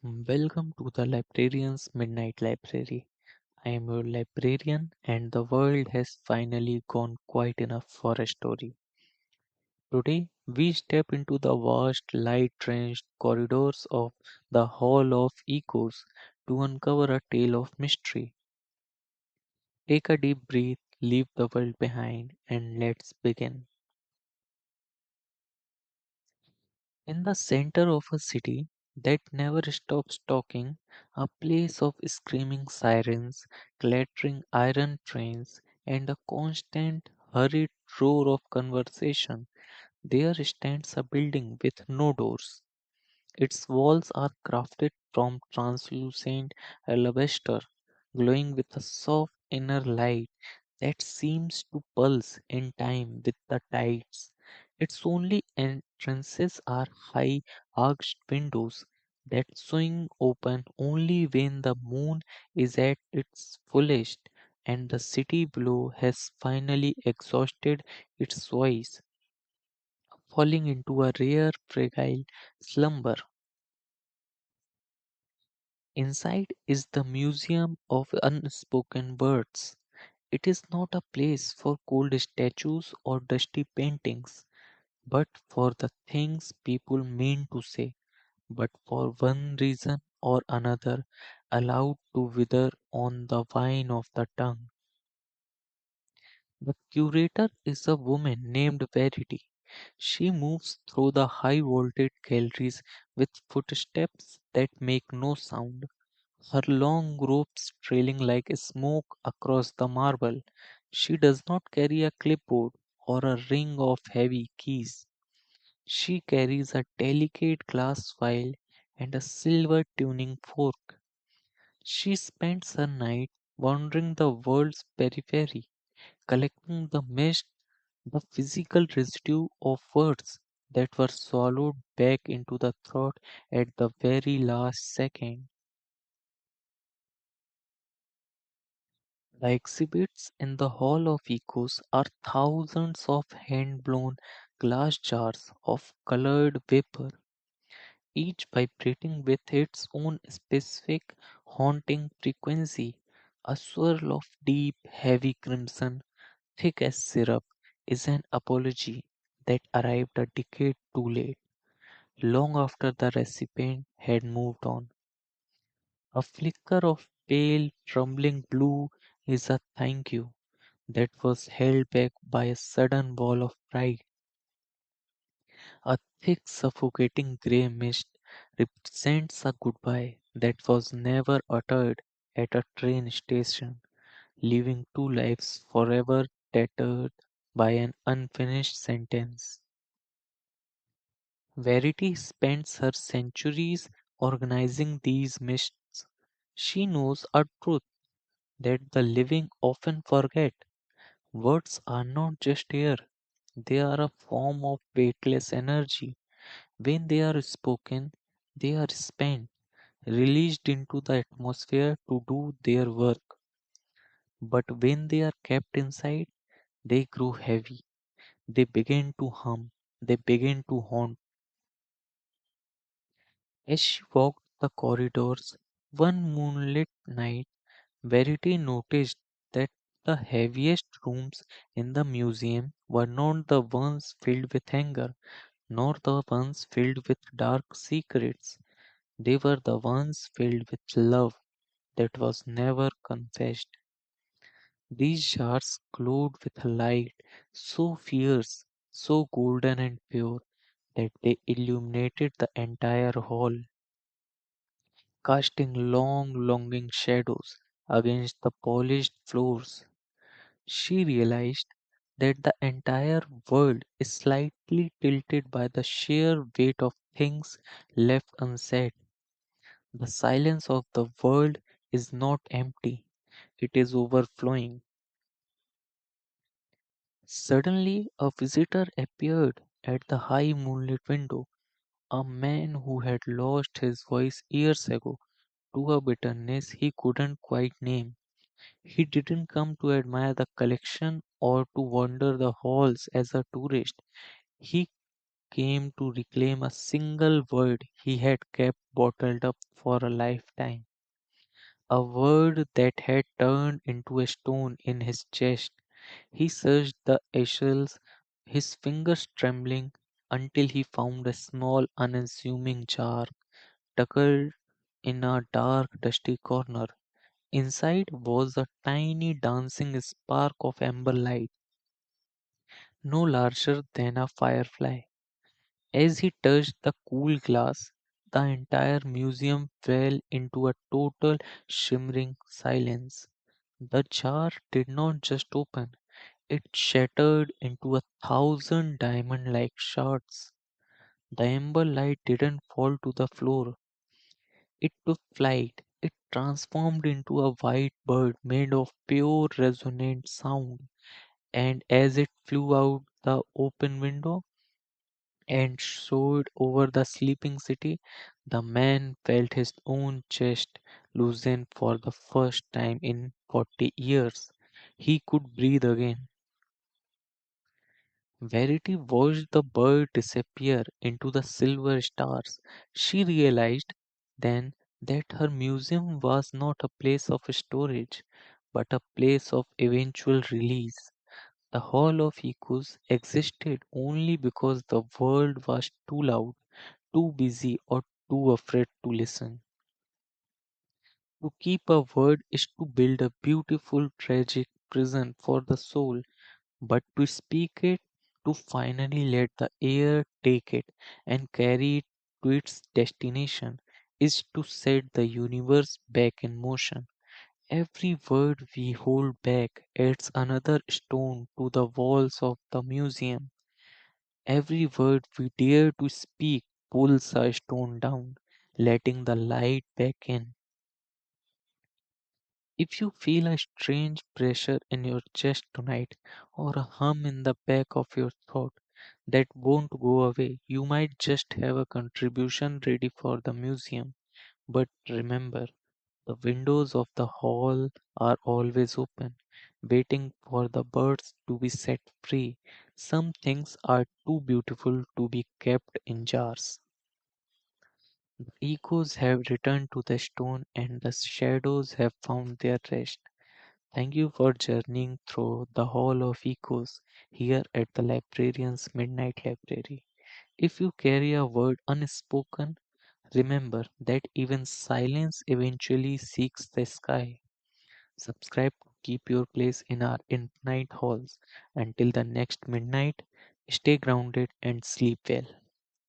Welcome to the Librarian's Midnight Library. I am your librarian, and the world has finally gone quite enough for a story. Today, we step into the vast, light drenched corridors of the Hall of Echoes to uncover a tale of mystery. Take a deep breath, leave the world behind, and let's begin. In the center of a city that never stops talking, a place of screaming sirens, clattering iron trains, and a constant hurried roar of conversation, there stands a building with no doors. Its walls are crafted from translucent alabaster, glowing with a soft inner light that seems to pulse in time with the tides. Its only entrances are high arched windows that swing open only when the moon is at its fullest and the city below has finally exhausted its voice, falling into a rare fragile slumber. Inside is the Museum of Unspoken Words. It is not a place for cold statues or dusty paintings, but for the things people mean to say, but for one reason or another allowed to wither on the vine of the tongue. The curator is a woman named Verity. She moves through the high vaulted galleries with footsteps that make no sound, her long robes trailing like smoke across the marble. She does not carry a clipboard or a ring of heavy keys. She carries a delicate glass vial and a silver tuning fork. She spends her night wandering the world's periphery, collecting the mist, the physical residue of words that were swallowed back into the throat at the very last second. The exhibits in the Hall of Echoes are thousands of hand blown glass jars of colored vapor, each vibrating with its own specific haunting frequency. A swirl of deep, heavy crimson, thick as syrup, is an apology that arrived a decade too late, long after the recipient had moved on. A flicker of pale, trembling blue is a thank you that was held back by a sudden wall of pride. A thick, suffocating grey mist represents a goodbye that was never uttered at a train station, leaving two lives forever tattered by an unfinished sentence. Verity spends her centuries organizing these mists. She knows a truth that the living often forget. Words are not just air, they are a form of weightless energy. When they are spoken, they are spent, released into the atmosphere to do their work. But when they are kept inside, they grow heavy. They begin to hum. They begin to haunt. As she walked the corridors one moonlit night, Verity noticed that the heaviest rooms in the museum were not the ones filled with anger, nor the ones filled with dark secrets. They were the ones filled with love that was never confessed. These jars glowed with a light so fierce, so golden and pure, that they illuminated the entire hall, casting long, longing shadows against the polished floors. She realized that the entire world is slightly tilted by the sheer weight of things left unsaid. The silence of the world is not empty, it is overflowing. Suddenly, a visitor appeared at the high moonlit window, a man who had lost his voice years ago to a bitterness he couldn't quite name. He didn't come to admire the collection or to wander the halls as a tourist. He came to reclaim a single word he had kept bottled up for a lifetime. A word that had turned into a stone in his chest. He searched the ashes, his fingers trembling, until he found a small, unassuming jar tucked in a dark, dusty corner. Inside was a tiny dancing spark of amber light, no larger than a firefly. As he touched the cool glass, the entire museum fell into a total shimmering silence. The jar did not just open, it shattered into 1,000 diamond like shards. The amber light didn't fall to the floor, it took flight. It transformed into a white bird made of pure resonant sound, and as it flew out the open window and soared over the sleeping city, the man felt his own chest loosen for the first time in 40 years. He could breathe again. Verity watched the bird disappear into the silver stars. She realized then that her museum was not a place of storage, but a place of eventual release. The Hall of Echoes existed only because the world was too loud, too busy, or too afraid to listen. To keep a word is to build a beautiful, tragic prison for the soul. But to speak it, to finally let the air take it and carry it to its destination, is to set the universe back in motion. Every word we hold back adds another stone to the walls of the museum. Every word we dare to speak pulls a stone down, letting the light back in. If you feel a strange pressure in your chest tonight, or a hum in the back of your throat that won't go away, you might just have a contribution ready for the museum. But remember, the windows of the hall are always open, waiting for the birds to be set free. Some things are too beautiful to be kept in jars. The echoes have returned to the stone and the shadows have found their rest. Thank you for journeying through the Hall of Echoes here at the Librarian's Midnight Library. If you carry a word unspoken, remember that even silence eventually seeks the sky. Subscribe to keep your place in our infinite halls. Until the next midnight, stay grounded and sleep well.